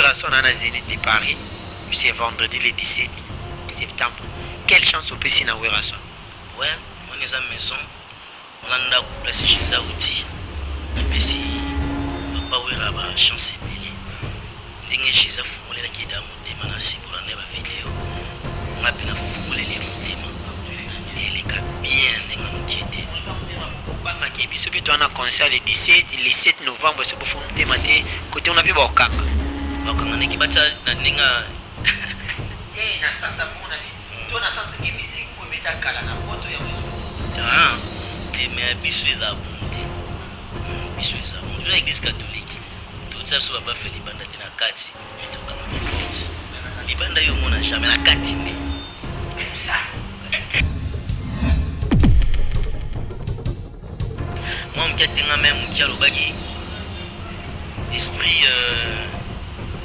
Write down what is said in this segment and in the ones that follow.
Weerason à la Zénith de Paris. C'est vendredi le 17 septembre. Quelle chance au PC na Weerason? Ouais, on est à la maison. On a placé chez Zaouti. Le PC, papa Weera a chance belé. Dingue chez Zafou, on est qui est dans mon thème, on a si pour la neva vidéo. On a bien foulé les thèmes. Et les cas bien, les gens qui étaient. Biso bitu ana concert le 7 novembre c'est pour faire maté côté on a pu bakanga bakanga neki bacha na ninga na sasa mona ni to na sasa ki musique pour mettre kala na poto ya mwezo et mais biso eza bonté biso eza bon déjà église catholique tout ça soit pas fait libanda te na kati mais to kama porte libanda yo mona jamais na kati mais ça moi je suis même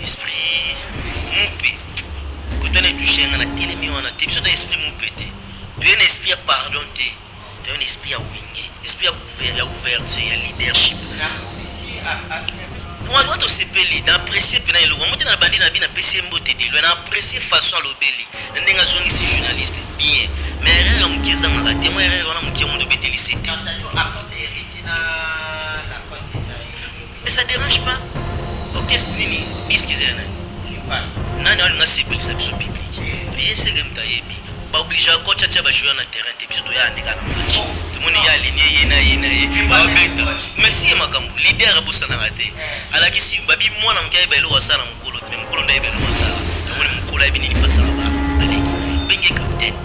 esprit moupé quand on est touché on a télémi on a télémi esprit moupé tu es un esprit à pardon tu es un esprit à winner esprit à ouvert à leadership moi quand on se pèle d'apprécier pendant le moment na bandi na bi na PC mbote de lui na apprécier façon à l'obéli ndenge zongi si journaliste bien mais erreur mkiza maka témoin erreur on mkiza mondo beteli c'était mais ça dérange pas. Ok, c'est nini, bisque c'est un. Nani on a ciblé ça sur public. Et c'est comme ça et puis pas obligé à coach à jouer sur le terrain, tu peux doit aller dans le match. Tout le monde y a aligné yena beta. Merci makambo leader a bossa na raté. Ala ki si babi moi na mkaye belo wasala mkolo, mais mkolo ndai belo wasala. Na moni mkolo abi nini fasa ba. Aleki bengi capitaine.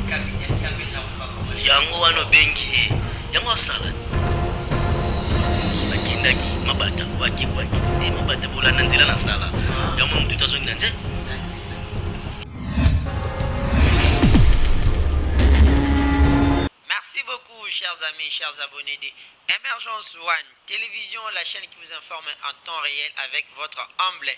Capitaine qui avait la combat. Yango wano bengi. Yango wasala. Ndaki mabata waki te mabata bolana nzela na sala ya mo mtu tazongi na nze. Merci beaucoup chers amis, chers abonnés de Emergence One Télévision, la chaîne qui vous informe en temps réel avec votre humble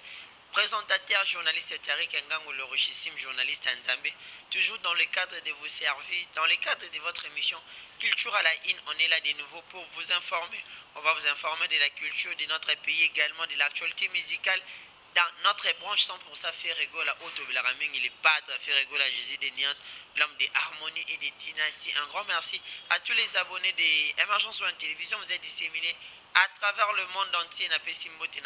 présentateur, journaliste Tariq Ngango, le richissime journaliste Nzambé, toujours dans le cadre de vous servir, dans le cadre de votre émission Culture à la In. On est là de nouveau pour vous informer. On va vous informer de la culture de notre pays, également de l'actualité musicale dans notre branche 100% Ferrego, la haute de la Raming, il est padre Ferrego, la Jésus de Niance, l'homme de harmonie et de dynastie. Un grand merci à tous les abonnés de Emergence One Télévision. Vous êtes disséminés à travers le monde entier. Na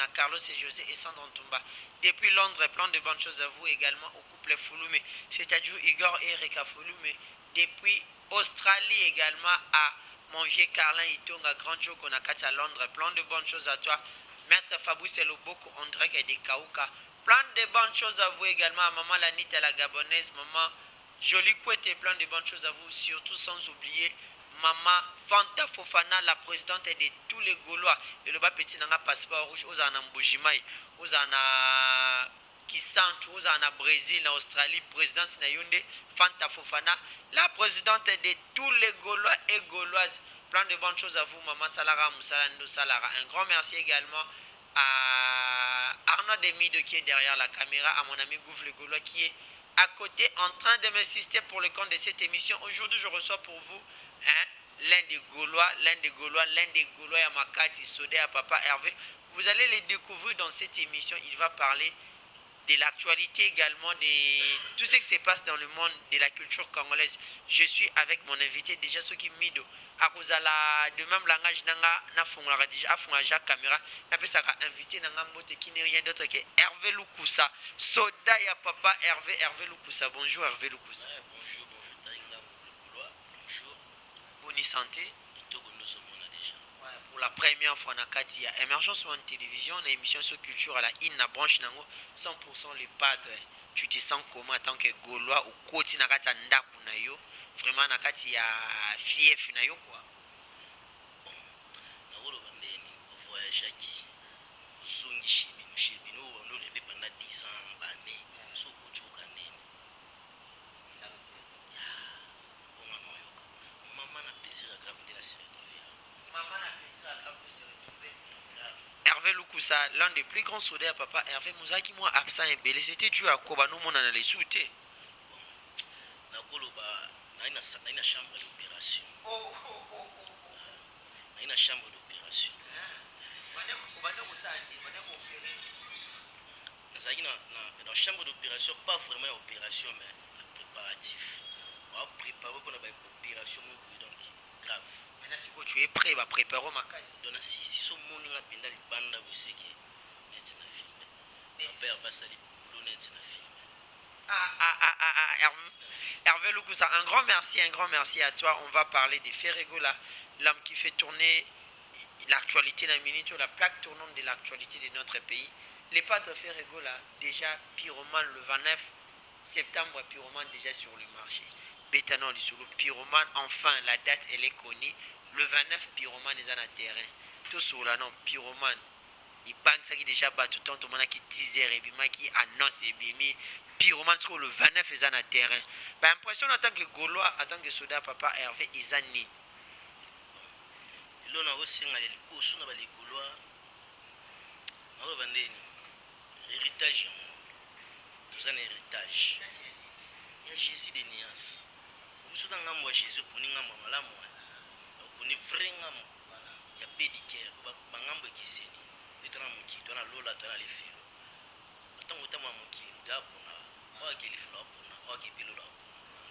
Carlos et José et Sandro Ntumba. Depuis Londres, plein de bonnes choses à vous également au couple Fouloumé, c'est-à-dire Igor et Erika Fouloumé. Depuis Australie également à mon vieux Carlin Itonga, Grand Joe Konakati à Londres, plein de bonnes choses à toi. Maître Fabrice Loboko, André de Kaouka. Plein de bonnes choses à vous également à maman Lanita la Gabonaise, maman Jolie Kouette, plein de bonnes choses à vous, surtout sans oublier maman Fanta Fofana, la présidente de tous les Gaulois. Et le bas petit n'a pas passeport rouge, aux en Mbujimai, aux en Kisantu, aux en Brésil, en Australie, présidente Nayonde, Fanta Fofana, la présidente de tous les Gaulois et Gauloises. Plein de bonnes choses à vous, maman Salara Moussalando Salara. Un grand merci également à Arnaud Demido qui est derrière la caméra, à mon ami Gouffre le Gaulois qui est à côté en train de m'assister pour le compte de cette émission. Aujourd'hui, je reçois pour vous l'un des Gaulois, Yamakasi Sodé à Papa Hervé. Vous allez les découvrir dans cette émission. Il va parler de l'actualité également, de tout ce qui se passe dans le monde de la culture congolaise. Je suis avec mon invité déjà, ce qui mido. À cause de même langage, n'a fondra déjà à caméra. N'a pas ça invité n'a moté qui n'est rien d'autre que Hervé Lukusa. Soda ya Papa Hervé Lukusa. Bonjour Hervé Lukusa. Bonjour Taïna bonjour. Bonne santé. Pour la première fois na kati ya Emergence One Télévision, na émission sur culture à la in na branche nango 100% les padres. Tu te sens comment en tant que Gaulois ou koti na kati ndaku na yo? Vraiment na kati ya fief na yo quoi. Na wolo bandeni au voyage qui zongi chez nous on le fait pendant 10 ans année so kochoka nini. Ça maman a plaisir à grave de la série. Maman a plaisir à grave de se retrouver. Hervé Lukusa, l'un des plus grands soldats à Papa Hervé Mouzaki, moi absent et belé, c'était dû à quoi nous on a les soutés. Na une chambre d'opération. Na une chambre d'opération. dans la chambre d'opération, pas vraiment opération, mais préparatif. On va préparer pour l'opération, donc grave. Maintenant, si tu es prêt, va préparer ma case. Donc, si son monde a pendant les bandes, vous savez que c'est un film. Mon père va salir boulot, c'est un film. Hervé Loukoussa, un grand merci à toi. On va parler de Ferrego là, l'homme qui fait tourner l'actualité dans minute, la plaque tournante de l'actualité de notre pays. Les pâtes de Ferrego là, déjà pyromane le 29 septembre, pyromane déjà sur le marché. Bétanon du solo, pyromane, enfin la date elle est connue. Le 29 pyromane est dans le terrain. Tout sur là non, pyromane. Il banque ça qui déjà bat tout le temps, qui teaser et bima qui annonce et bimi. Pyromane sur le 29 est dans le terrain. Bah, impression en tant que Gaulois, en tant que soldat, papa Hervé, ils ont ni. Là, on a aussi les Gaulois. On a l'héritage. Nous avons l'héritage. Il y a Jésus de Nias. Nous avons Jésus pour nous. Pour nous vrai. Il y a pédicure. Il y a pédicure. Dans la lola, dans la leffe. Tant que tu as mon qui est là, on a qui est là, on a qui est là.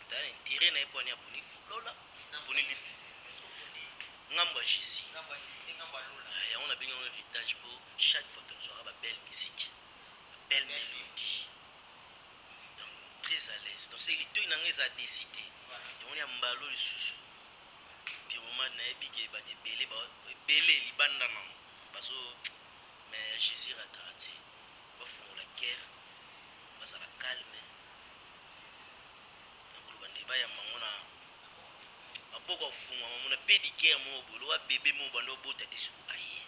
Tu as un terrain pour nous lola, pour nous leffe. Ngamba Jésus. On a bien un héritage pour chaque fois que nous aurons une belle musique, une belle mélodie. Donc, très à l'aise. Donc, c'est les deux qui ont décidé. On a un ballon de sous. Puis, on a un big belé, parce que mais Jésus a traité. On va la guerre, on va la calme. Donc, on va y avoir beaucoup de fond, on a pédiqué mon boulot, bébé mon bando botte sur aïe.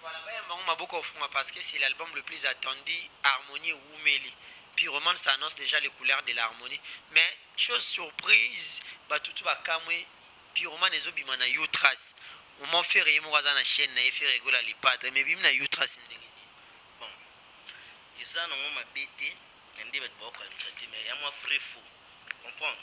Voilà, on a beaucoup de fond parce que c'est l'album le plus attendu, Harmonie Woumeli. Puis Roman s'annonce déjà les couleurs de l'harmonie. Mais chose surprise, tout va camouer. Puis Roman est obima na Youtras. On m'a fait réellement dans la chaîne, na fait réguler les pattes, mais bim na Youtras. Bon, ils ont ma bête, on dit beaucoup comme ça, mais il y a moi vrai faux, comprends?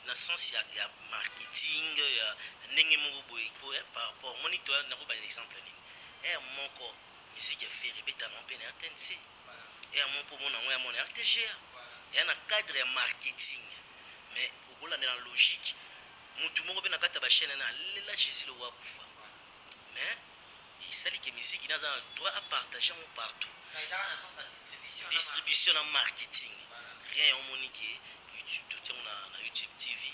Dans le sens il y a marketing, il y a n'engue mon boy par rapport au moniteur, n'a pas d'exemple ni. Et mon corps, musique est fait répéter à mon peine RTNC. Et à mon pour mon envoyé à mon RTG. Il y a un cadre marketing, mais au bout de la logique. Tout le monde a une chaîne, là Jésus le voit pour faire. Mais il s'agit que la musique il a un droit à partager partout. Distribution en marketing. Rien au monde qui YouTube, tout le monde a YouTube TV.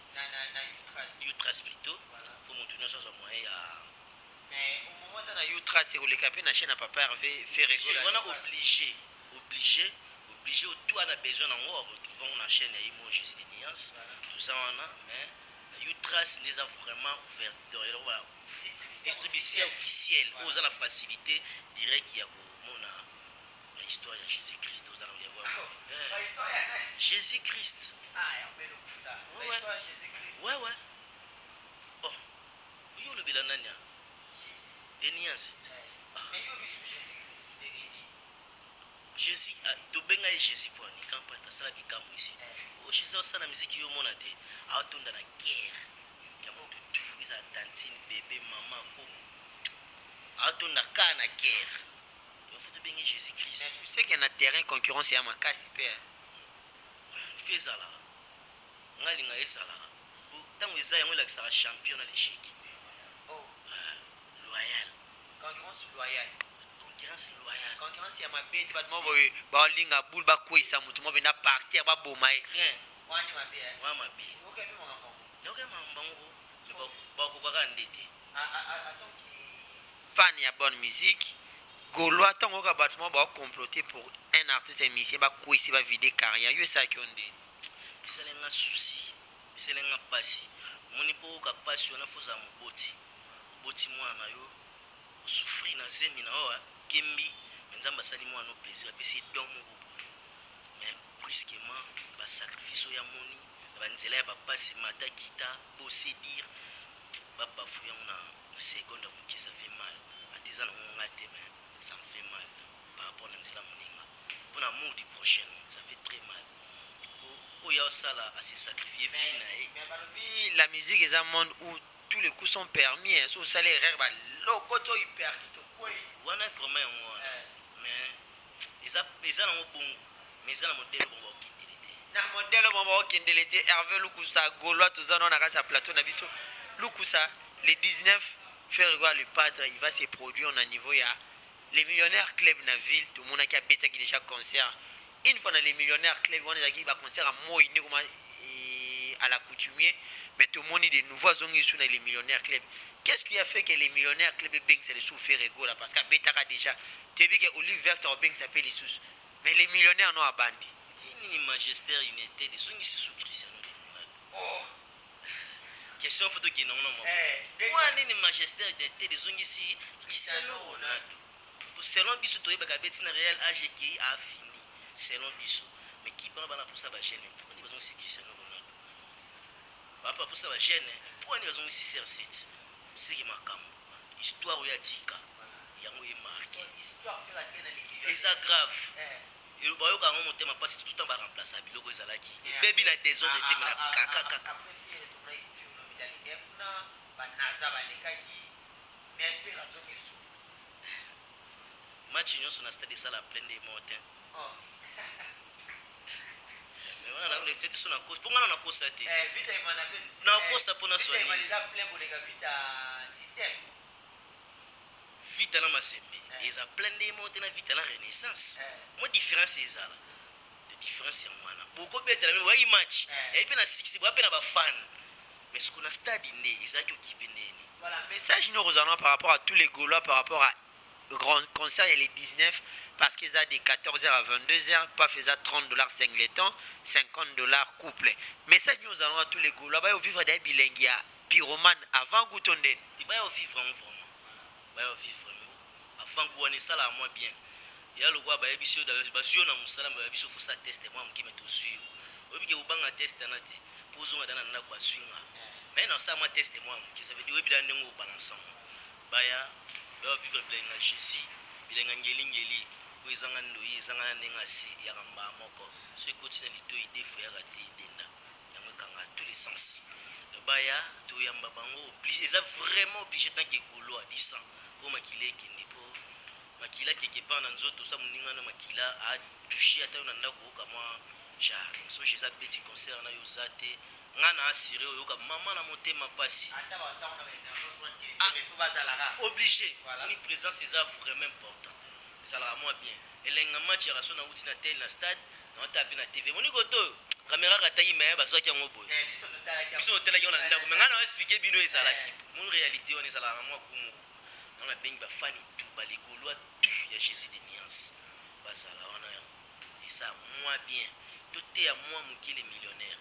Youtras plutôt. Pour mon tournoi sans moyen à. Mais au moment où on a Youtras, c'est où les capés na chaîne à papa Hervé fait réguler. On a obligé, tout a besoin d'en voir. Retrouvons la chaîne à Jésus de Nias. Tout ça on a, mais. Youtras les a vraiment ouvert distribution officielle où on a la facilité direct qu'il y a l'histoire de Jésus-Christ Jésus-Christ ouais bon il y a le bilanania Jésus to benga Jésus pour ni quand pas ça la bikamu ici Jésus ça la musique yo mona te atonda na guerre ya moto tout ils a tantine bébé maman ko atonda ka na guerre il faut te benga Jésus Christ tu sais qu'il y a un terrain concurrence ya makasi père fais là ngalinga esala tango eza yango la sera champion na l'échec loyal concurrence loyale concurrence ya mabete bato mo boye balinga bul bakwisa mutu mo bena partir baboma rien wani mabe wa mabe okay mambango bakokaka ndete fan ya bonne musique Gaulois tango ka bato mo ba comploter pour un artiste musicien bakwisa ba vider carrière yo ça qui onde bisalenga souci bisalenga pasi moni po ka pasi ona foza moboti mwana yo souffrir na zemi na oa kembi nzamba sali mwana no plaisir apesi don moko mais brusquement ba sacrifice ya moni ba nzela ya bapasi mata kita bosser dire ba bafouya na seconde qui ça fait mal atizana ngate mais ça me fait mal par rapport à nzela moninga pour l'amour du prochain ça fait très mal oya sala à se sacrifier mais la musique est un monde où tous les coups sont permis hein so salaire ba lokoto hyper wana vraiment moi mais eza nango bongo mais eza na modele bongo bakokendele te na modele mo bakokendele te. Hervé Lukusa gaulois toza na kati ya plateau na biso. Lukusa le 19 février le padre il va se produire au niveau ya les millionnaires club na ville. Tout le monde qui a bêta qui déjà concert une fois dans les millionnaires club on a qui va concert à moi à la coutumier mais tout le monde de nouveaux zongi sous les millionnaires club. Qu'est-ce qui a fait que les millionnaires club beng c'est les sous Ferrego là parce que bêta déjà tu vu que Olive Verte au beng s'appelle les sous mais les millionnaires non abandi ni Manchester United les zongi c'est sous Cristiano Ronaldo. Oh question photo qui non non moi ni Manchester United les zongi si Cristiano Ronaldo selon biso to yeba ka beti na Real age qui a fini selon biso mais qui bana pour ça ba jeune pour ni besoin si Cristiano Ronaldo ba pour ça ba jeune pour ni besoin si CR7 c'est qui makambo histoire ya tika yango est marqué histoire fait la traîne et ça grave et le bayo ka ngo motema passe tout temps ba remplacer biloko ezalaki et baby na désordre te na kaka kaka match nyonso na stade sala plein de morts mais wana na le c'est sona cause pongana na kosa te vita imana na kosa pona so ni vita plein pour les vita système vita na masembe eza plein de morts na vita na renaissance moi différence ezala de différence ya mwana boko betela mais wa match et puis na 6 bo apena ba fan mais ce qu'on a stade né ezaki okipe ndeni voilà message nous rejoignons par rapport à tous les Gaulois par rapport à grand concert il est 19 parce qu'ils ont de 14h à 22h pas faisant $30 singleton $50 couple mais ça nous allons à tous les Gaulois va vivre des bilingues pyromane avant goutonde tu vas vivre vraiment va vivre avant gouane ça là moi bien ya le gwa ba ebiso da basio na musala ba ebiso faut ça tester moi mki meto zuyo obi ke ubanga test na te pozonga dana na kwa swinga mais non ça moi tester moi mki ça veut dire obi da ndengo balançant baya va vivre bilinga Jésus bilinga ngeli ko ezanga ndoyi ezanga ndenga si ya kamba moko so continue lito ide fo ya rate denda yango kanga tous les sens le baya to yamba bango obligé ça vraiment obligé tant que golo a 10 ans pour makile kende po makila quelque part na nzoto sa muninga na makila a touché ata na ndako kama ja so chez ça petit concert na yo zate ngana assuré yo ka mama na motema pasi ata ba ta na mais faut bazalaka obligé ni présence c'est vraiment important ça la moi bien elenga match ya raso na uti na tel na stade na taper na TV moni koto caméra ka tayi mais ba so ki ngo boy biso tela ki na ndako mais ngana expliquer bino ezalaki mon réalité on ezala na moi kumu na bengi ba fani tout ba les Gaulois ya Jésus de nuance bazala wana et ça moi bien tout est à moi mukile millionnaire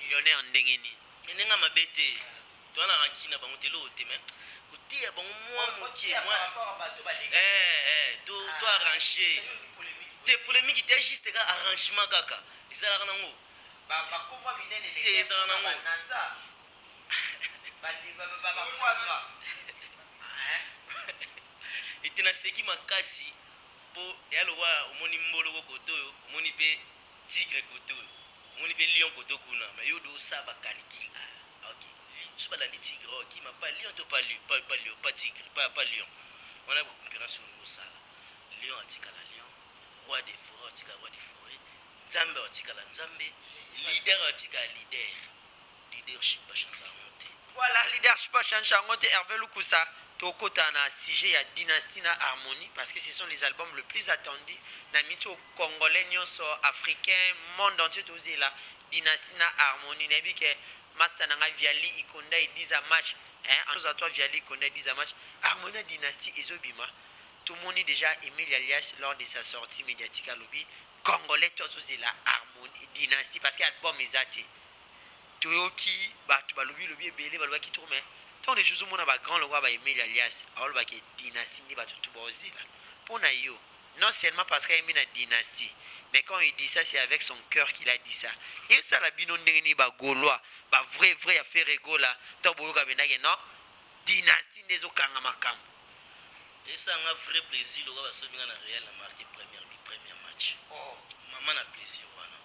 millionnaire ndengeni nenga mabete to na rankina bango telo te mais côté ya bango moi mukie moi to arranger te polémique te juste ka arrangement kaka ezala nango ba komba minene les ezala nango etina seki makasi po yalo wa omoni mbolo ko koto omoni pe tigre koto omoni pe lion koto kuna mais yo do sa ba kaliki OK suba la tigre qui m'a pas lion to pas lion pas tigre pas lion on a beaucoup concurrence au sala lion atika la lion roi des forêts atika roi des forêts nzambe atika la nzambe leader atika leadership pas chance à monter voilà leadership pas chance à monter Hervé Lukusa tokota na sujet ya dynastie na harmonie parce que ce sont les albums le plus attendus na mito congolais nyonso africain monde entier tozé la dynastie na harmonie nebi ke master nanga Viali Ikonda et 10 match hein en toi Viali Ikonda 10 match harmonie dynastie ezobima tout le monde est déjà aimé Alias lors de sa sortie médiatique à lobby congolais tozé la harmonie dynastie parce que album ezate toyoki batu balobi lobi ebele baloba ki tourme tant les choses mona ba grand le roi ba aimer Alias alors ba ki dynastie ni batu tout bozela pona yo non seulement parce qu'il aime la dynastie mais quand il dit ça c'est avec son cœur qu'il a dit ça et ça la bino ndeni ba gaulois ba vrai a fait rigola to boyoka benake non dynastie ndezo kanga makam et ça un vrai plaisir le roi ba sominga na Real a marqué premier match oh maman a plaisir wana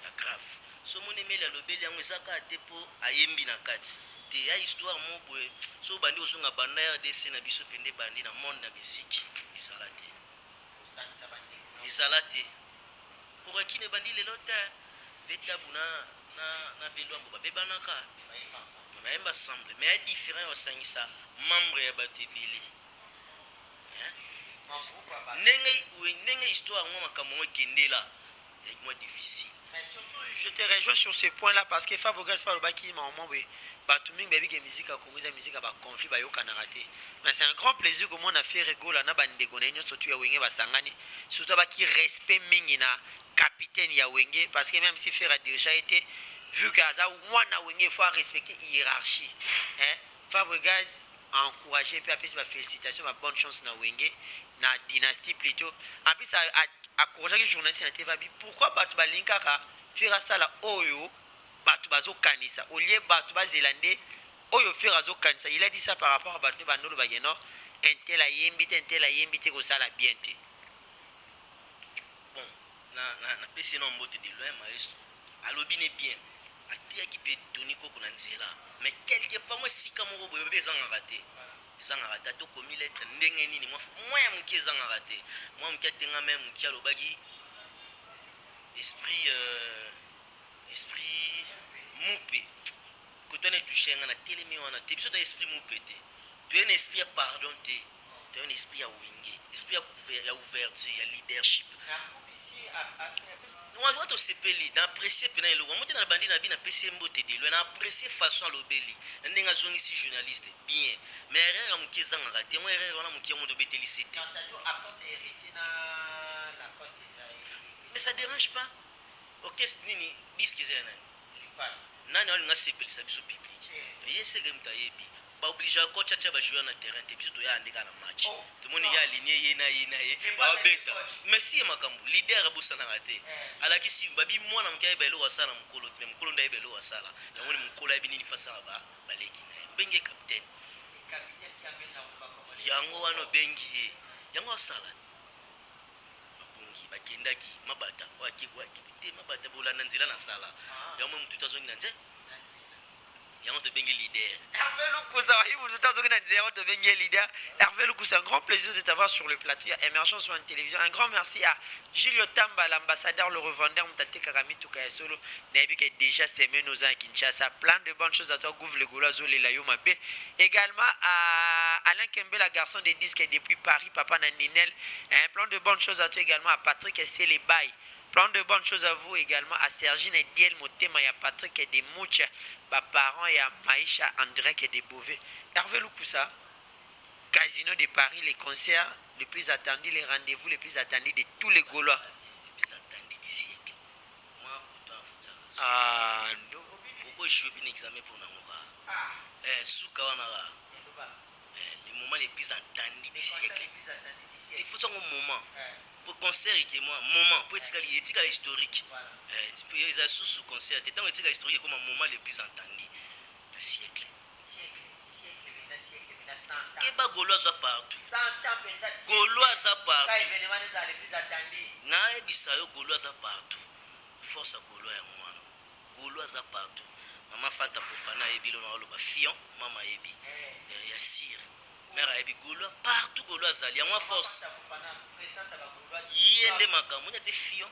la grave so mon aimé la lobeli yango ezaka ate po ayembi na kati te ya histoire mo boye so bandi osunga banda ya DC na biso pende bandi na monde na musique ezala te ezala te pour qui ne bandi lelo te vetabu na velo ambo babebanaka bayemba ensemble mais ya différent osangisa membre ya bato ebele ndenge histoire yango makambo yango ekendela moi difficile. Mais surtout, je te rejoins sur ce point-là parce que Fabregas parle de qui m'a Batuming baby que musique a commis musique a conflit ba yo kanarate. Mais c'est un grand plaisir que mon a fait rigoler na bande gonenyo surtout ya wenge basangani surtout ba qui respect mingi na capitaine ya wenge parce que même si Fer a déjà été vu qu'aza wana wenge faut respecter hiérarchie. Hein? Fabregas a encouragé puis après félicitations, bonne chance na wenge na dynastie plutôt. En plus encouragé les journalistes na TV pourquoi batu balinkaka faire ça la oyo batu bazo kanisa au lieu batu bazélande oyo faire azo kanisa il a dit ça par rapport à batu bandolo bageno intel a yembite ko sala bien te bon na pesi na mbote de loin maestro alobi ne bien atiaki pe toniko ko na nzela mais quelque part moi sika moko boye bezanga raté ezanga raté to komi lettre ndenge nini moi ya muki ezanga raté moi muki atenga même muki alobaki esprit mupe kotone touché nga na telemi wana te biso da esprit mupe te tu es un esprit ya pardon te tu es un esprit ya wenge esprit ya ouverture ya leadership watu osepeli na apprécier pena eloko mote na bandi na bi na pesi mbote de lwe na apprécier façon alobeli na ndenge azongisi journaliste bien mais erreur ya moki ezangaka te mo erreur wana moki yango dobeteli sete mais ça dérange pas orchestre nini disque eza ya nani alinga sepelisa biso public ye seke mutu ayebi baoblige kocha tia bajoueur na terrain te biso toya andeka na match tomoni ye aligné ye na ye babeta merci ye makambo leader abosanaka te alakisi babi mwana moki ayeba eloko asala na mokolo te me mokolo nde ayeba eloko asala yangoni mokolo ayebi nini fasaka baleki na ye obenge capitaine yango wana obengi ye yango asala babungi bakendaki mabata te mabata bolanda nzela na sala yango mutu tazongi na nze yango tobengi leader Hervé Lukusa Hervé Lukusa, un grand plaisir de t'avoir sur le plateau. Il y a Émergence sur une télévision. Un grand merci à Julio Tamba, l'ambassadeur, le revendeur Mtate Kagami Tukayasolo. Nabi qui est déjà semé nos ans à Kinshasa. Plein de bonnes choses à toi, Gouv le Goulazo, les Layoma B. Également à Alain Kembe, la garçon des disques depuis Paris, Papa Naninel. Un plein de bonnes choses à toi également à Patrick Esselebay. Plein de bonnes choses à vous également à Sergine et Diel Motema, il y a Patrick et des Moucha, parents, il y a Maïcha, André et des Beauvais. Hervé Lukusa, Casino de Paris, les concerts les plus attendus, les rendez-vous les plus attendus de tous les Gaulois. Les plus attendus du siècle. Moi, pourtant, ah, non. Pourquoi je suis un examen pour Namora? Souka Wanara. Les moments les plus attendus du siècle. Il faut un moment. Pour concert et moi moment pour être historique ils a sous concert tant que historique comme un moment le plus entendu du siècle Keba Gaulois partout Gaulois partout na bisayo Gaulois partout force à Gaulois et moi Gaulois partout maman Fanta Fofana et Bilo na loba Fion maman Ebi ya Sir mère Ebi Gaulois partout Gaulois ali moi force yende makambo nyate Fion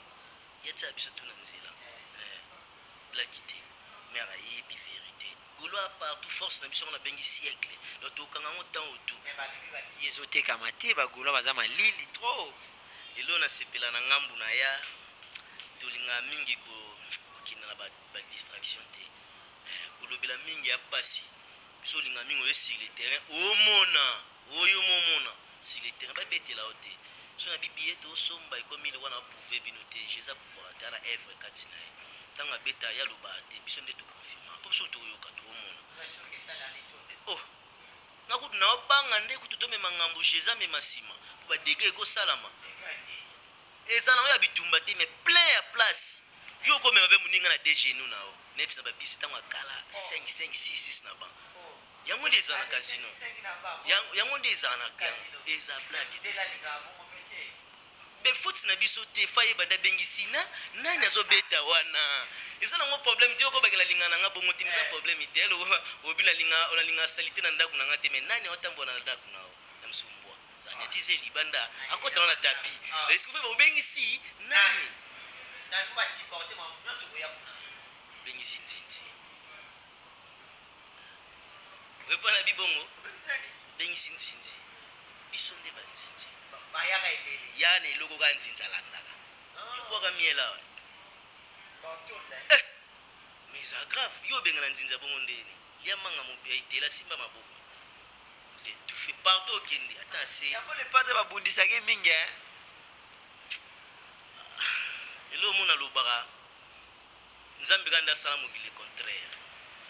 yate biso tout na nzela la quitter mère Ebi vérité Gaulois partout force na biso na bengi siècle donc tokanga mo temps autour mais ba bibi ba yezote kamate ba Gaulois baza malili trop elo na sepela na ngambu na ya tolinga mingi ko kina na ba distraction te kolobela mingi ya pasi biso linga mingi oyo sur le terrain omona oyo momona sur le terrain ba betela ote so na bibiye to somba ikomi le wana prouver binote Jésus pouvoir ata na œuvre katina tanga beta ya lobate biso nde to confirmer po biso to yoka to omona oh na kutu na obanga nde kutu to mema ngambu Jésus me masima po ba dégâts ko salama ezana ya bitumba te mais plein ya place yo ko mema be muninga na DG nous nao net na ba bisita ngwa kala 5 5 6 6 na ba yango nde ezana casino yango nde ezana eza blague be foot na biso te faye banda bengisina nani azobeta wana ezana ngo problème te ko bagela lingana nga bongo te misa problème te lo obila linga ona linga salite na ndaku na ngate me nani otambo na ndaku nao namsumbwa banyatise libanda akotana na tapi est-ce que vous bengisi nani na faut pas supporter moi nyonso boya kuna bengisi nzinzi wepana bibongo bengisi nzinzi biso nde banzinzi bayaka ebele yana eloko ka nzinzi alandaka yokwaka miela wa mais eza grave yo obengana nzinzi abongo ndeni liamanga mobia itela simba maboko c'est tout fait partout okende ata se yango le padre babundisaki mingi elo omona lobaka nzambe kandi asala mokili contraire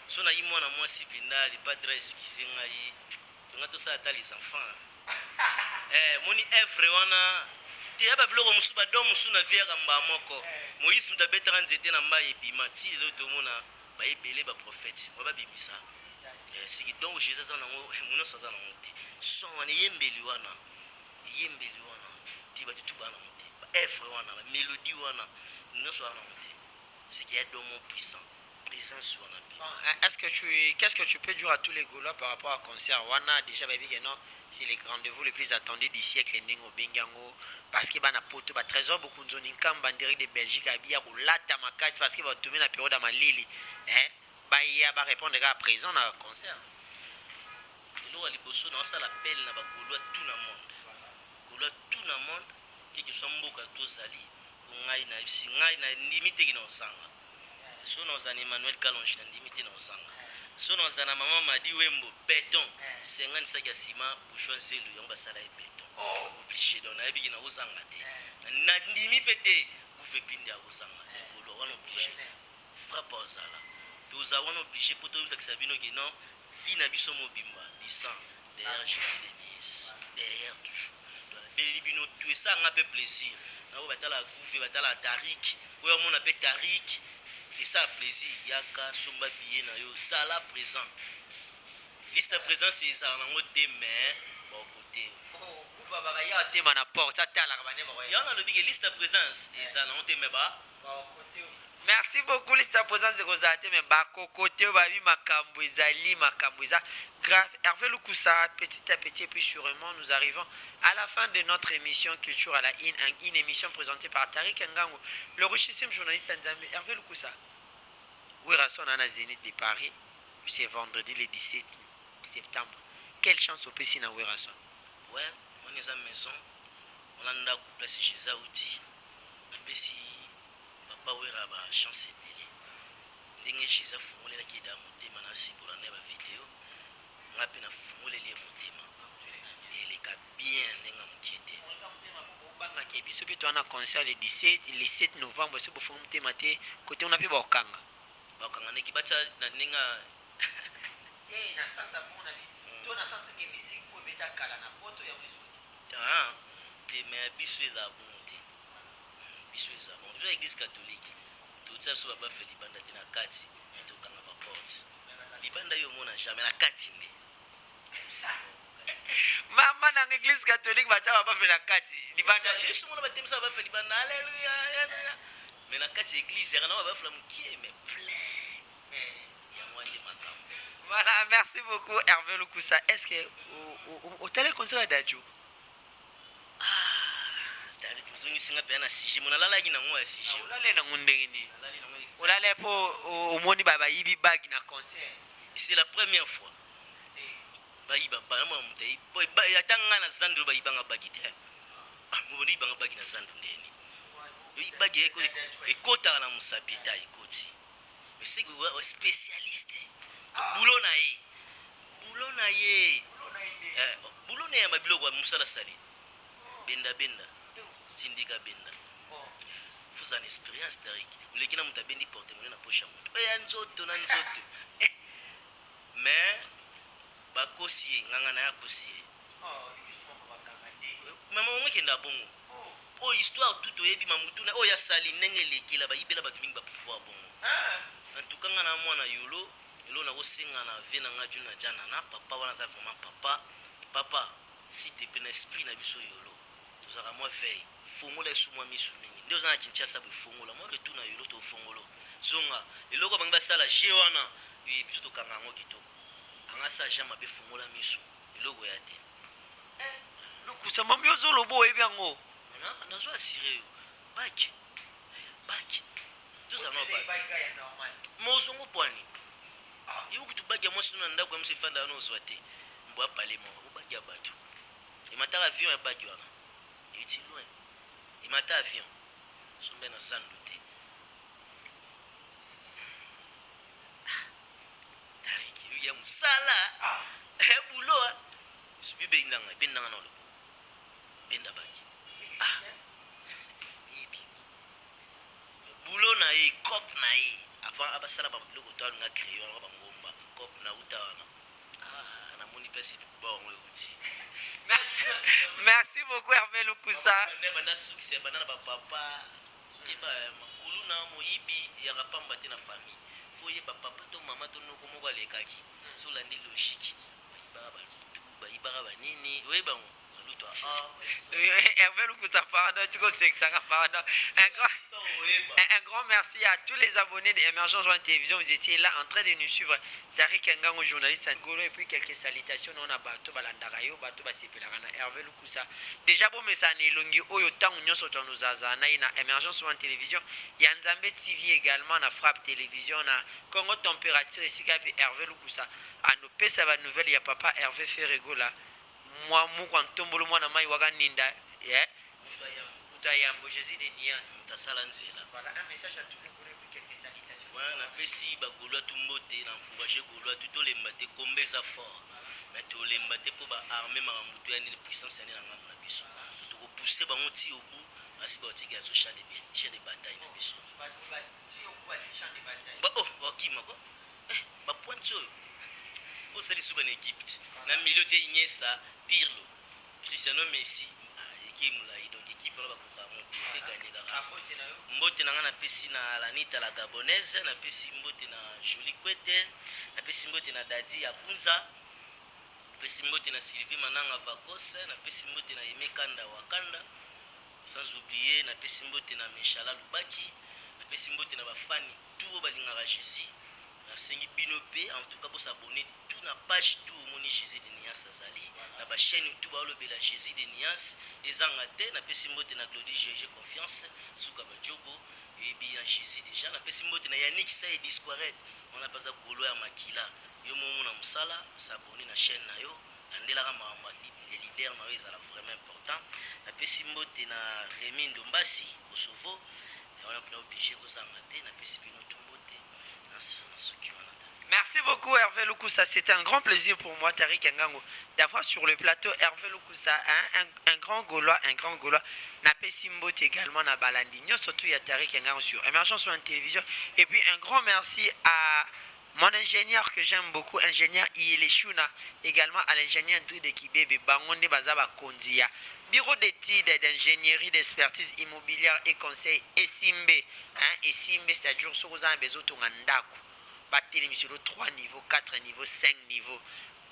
so nayi mwana mwasi mpenza lepadre eskize ngai tonga tosala ata les enfants moni evre wana te ya babiloko mosusu badon mosusu na viaka mbaa moko moïse moto abetaka nzete na mbai ebima ti lelo tomona bayebele baprofete mwa babimisa siki donc jésus aza nango monoso aza nango te son wana eyembeli wana ti batutu baa nango te baevre wana bamélodie wana nyonso aza nango te siki ya domo puissant présence wana qu'est-ce que tu peux dire à tous les Gaulois par rapport à concert wana déjà babi que non c'est les rendez-vous les plus attendus du siècle ndenge obengango parce que bana poto ba trésor beaucoup nzoni nkamba direct de Belgique abia kolata makasi parce que ba tomber na période ya malili baya ba répondre à présent na concert elo aliboso na sala appel na ba Gaulois tout na monde que soit mboka tozali ngai na bisi ngai na limite ki na osanga so na ozana Emmanuel Kalonji na limite na osanga so na ozana mama Madi Wembo béton 50 sacs ya ciment bouchon zelo yango basala e béton obligé donc na ebiki na osanga te na ndimi pete kufe pindi ya osanga ekolo wana obligé frappe ozala toza wana obligé poto yokisa bino ki non vie na biso mobimba bisan derrière Jésus de Nies derrière toujours beli bino tout ça nga pe plaisir na o batala kufe batala tarik oyo mona pe tarik et ça plaisir yaka somba billet na yo sala présent liste présent c'est ça nango te mais bon côté kufa baka ya tema na porte atala kabane ba ya na lobi que liste présence et ça nango te mais ba côté. Merci beaucoup liste présence de Rosate mais ba côté babi makambo ezali makambo eza grave. Hervé Lukusa, petit à petit et puis sûrement nous arrivons à la fin de notre émission Culture à la une émission présentée par Tariq Ngango, le richissime journaliste Nzambe. Hervé Lukusa, oui, Rasson à Zénith de Paris, c'est vendredi le 17 septembre. Quelle chance au PC na Werason? Ouais, on est à la maison, on a un place chez Zaouti, un PC, papa Wera ba chance belé. Ndenge chez za fungole la kida motema na sibola na ba vidéo. Ngapi na fungole li motema. Elle est bien ndenga mutiete. Banga ke biso bitu ana concert le 7 novembre c'est pour faire motema te côté on a pu ba okanga. Ba okanga neki bacha na ndenga na sasa mona bi. To na sasa ke musique ko beta kala na poto ya mwezo. Te mais biso eza bon te. Biso eza bon. Je l'église catholique. Tout ça so ba fait libanda te na kati, to kanga ba porte. Libanda yo mona jamais na kati nde. Ça. Mama na l'église catholique va tshaba ba fait la kati. Libanda yesu mona ba temisa ba fait libanda. Alléluia. Mais na kati église ya na ba fla mukie mais plein. Ya mwandi makambo. Voilà, merci beaucoup Hervé Lukusa. Est-ce que au téléconcert d'Adjo singa pe na sije mona lala ki na ngo ya sije olale na ngundenge ni olale po omoni baba yibi bag na concert c'est la première fois ba yiba ba mo mutai po ba yatanga na zandu ba yibanga bagi te mo boni banga bagi na zandu ndeni yi bagi ekota na musapita ekoti mais c'est que spécialiste boulot na ye boulot na ye mabiloko musala sali benda tindika benda vous en expérience Tariq mulekina mutabendi porte-monnaie na poche moto ya nzoto na nzoto mais bakosi nganga na yakosi mama omwekenda bongo o histoire tout oyebi mamutuna o ya sali ndenge lekela bayibela bato mingi ba pouvoir bongo en tout cas ngana mwana yolo na kosenga na ve na ngaju na jana na papa wana za vraiment papa si te pe na esprit na biso yolo tozaka mwa veille fongola esumwa misu mingi ndio zana Kinshasa bu fongola mwa ke tuna yolo to fongolo zonga eloko bangi basala je wana biso to kanga ngo kitoko anga sa jama be fongola misu eloko ya te Lukusa mambi ozolobo oyebi yango. Nazo assuré yo. Baki. Tout ça non pas. Mozongo poani. Yo kutu baki mo sino ndako ya mse fanda no zwate. Mbo pale mo. Baki abatu. Imata avion ya baki wana. Iti loin. Imata avion. Sombe na sanduté. Tariki ya musala. Bulo. Subi be ndanga no. Benda baki. Boulot na ye, cop na ye. Avant abasala ba biloko to nga crayon ba ngomba. Cop na uta wana. Na moni pesi du bon outi. Merci beaucoup Hervé Lukusa. Na succès banana ba papa. Tiba makulu na moyibi ya rapamba te na famille. Foye ba papa to mama to noko moko alekaki. So landi logique. Ba ibara ba nini? We ba Hervé Lukusa, pardon, tu sais que ça pardon. Un grand merci à tous les abonnés d'Emergence One Télévision. Vous étiez là en train de nous suivre. Tariq Ngango, journaliste Angolo, et puis quelques salutations. On a Bato Balandarayo, Bato Basepelagana, Hervé Lukusa. Déjà, bon, mais ça n'est longi. Oyo Tang Union Soto nous a na Emergence One Télévision. Yanzambe TV également, na Frappe Télévision, na Congo Température, ici, Hervé Lukusa. À nos pesa va nouvelle, il y a papa Hervé Ferrego là. Moi moko ntombolo mwana mai waga ninda utayambo Jésus de Nias tasala nzela. Voilà un message à tous les collègues pour quelques salutations. Voilà na pesi ba golwa tumbote na encourager golwa tout le mbate kombeza fort. Mais to le mbate po ba armer ma mutu ya ni puissance ya na ngamu na biso. To ko pousser ba moti au bout asi ba otiki azo champ de bataille na biso. Ba ti au bout champ de bataille. Ba wakima ko. Ba point so. O sali suba na Egypte. Na milieu de Iniesta Pirlo, Cristiano Messi, équipe donc équipe là ba fait gagner la. Mbote na ngana pesi na Lanita la gabonaise, na pesi mbote na Jolie Kwete, na pesi mbote na Dadi ya Kunza, pesi mbote na Sylvie Mananga Vakos, na pesi mbote na Emekanda Wakanda, sans oublier na pesi mbote na Meshala Lubaki, na pesi mbote na bafani tout balingaka Jésus. Na sengi binope en tout cas pour s'abonner tout na page tout moni Jésus de Nias azali na ba chaîne tout ba lo bela Jésus de Nias ezanga te na pesi mbote na Claudie GG confiance suka ba jogo et bien Jésus déjà na pesi mbote na Yannick Say Disquared on a pas za golo ya makila yo momo na musala s'abonner na chaîne na yo andela ka mama les leaders na yo ezala vraiment important na pesi mbote na Rémi Ndombasi Kosovo on a pas obligé ko zanga te na pesi bino Merci beaucoup Hervé Lukusa, c'était un grand plaisir pour moi Tariq Ngango d'avoir sur le plateau Hervé Lukusa, un grand Gaulois, Napé Simbote également na Balandigno, surtout il y a Tariq Ngango sur Emergence One Télévision. Et puis un grand merci à mon ingénieur que j'aime beaucoup, ingénieur Ieleshuna, également à l'ingénieur Dride Kibebe Bangonde Bazaba Kondia. Bureau d'études d'ingénierie d'expertise immobilière et conseil Esimbe. Esimbe, c'est-à-dire que vous avez besoin de sur 3 niveaux, 4 niveaux, 5 niveaux.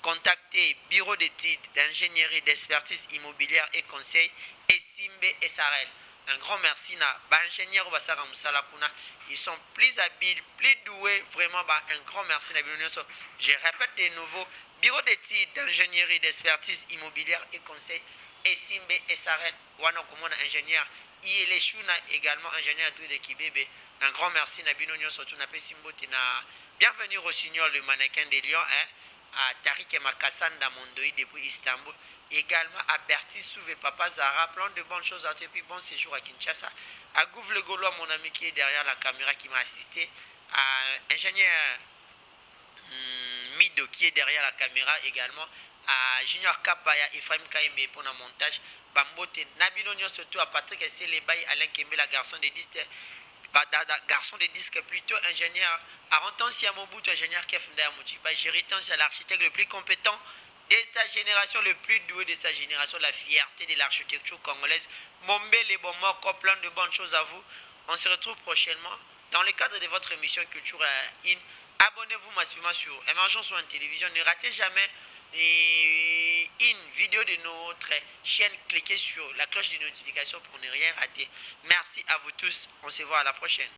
Contactez Bureau d'études d'ingénierie d'expertise immobilière et conseil Esimbe SRL. Un grand merci à l'ingénieur Basara Moussala Kuna. Ils sont plus habiles, plus doués. Vraiment, un grand merci. Je répète de nouveau, Bureau d'études d'ingénierie d'expertise immobilière et conseil Esimbe SRL. Wana Komona ingénieur Ieleshuna également ingénieur de Kibebe. Un grand merci Nabino Nyon surtout na Pesimbote na bienvenue au signal le mannequin de Lyon à Tariq Makassan Mondoï depuis Istanbul. Également à Berti Souvé Papa Zara, plein de bonnes choses à toi et puis bon séjour à Kinshasa. À Gouv le Gaulois, mon ami qui est derrière la caméra qui m'a assisté. À ingénieur Mido qui est derrière la caméra également. À Junior Kapaya, Ephraim Kaime pour le montage. Bambote, Nabino Nyon surtout à Patrick Esselebay, Alain Kembe, la garçon de disque plutôt ingénieur. Arantansi Amobutu, ingénieur Kefnda Moutiba, Géritansi à l'architecte le plus compétent de sa génération, le plus doué de sa génération, la fierté de l'architecture congolaise. Mombe les bons mots, plein de bonnes choses à vous. On se retrouve prochainement dans le cadre de votre émission Culture In. Abonnez-vous massivement sur Emergence One Télévision. Ne ratez jamais une vidéo de notre chaîne. Cliquez sur la cloche de notification pour ne rien rater. Merci à vous tous. On se voit à la prochaine.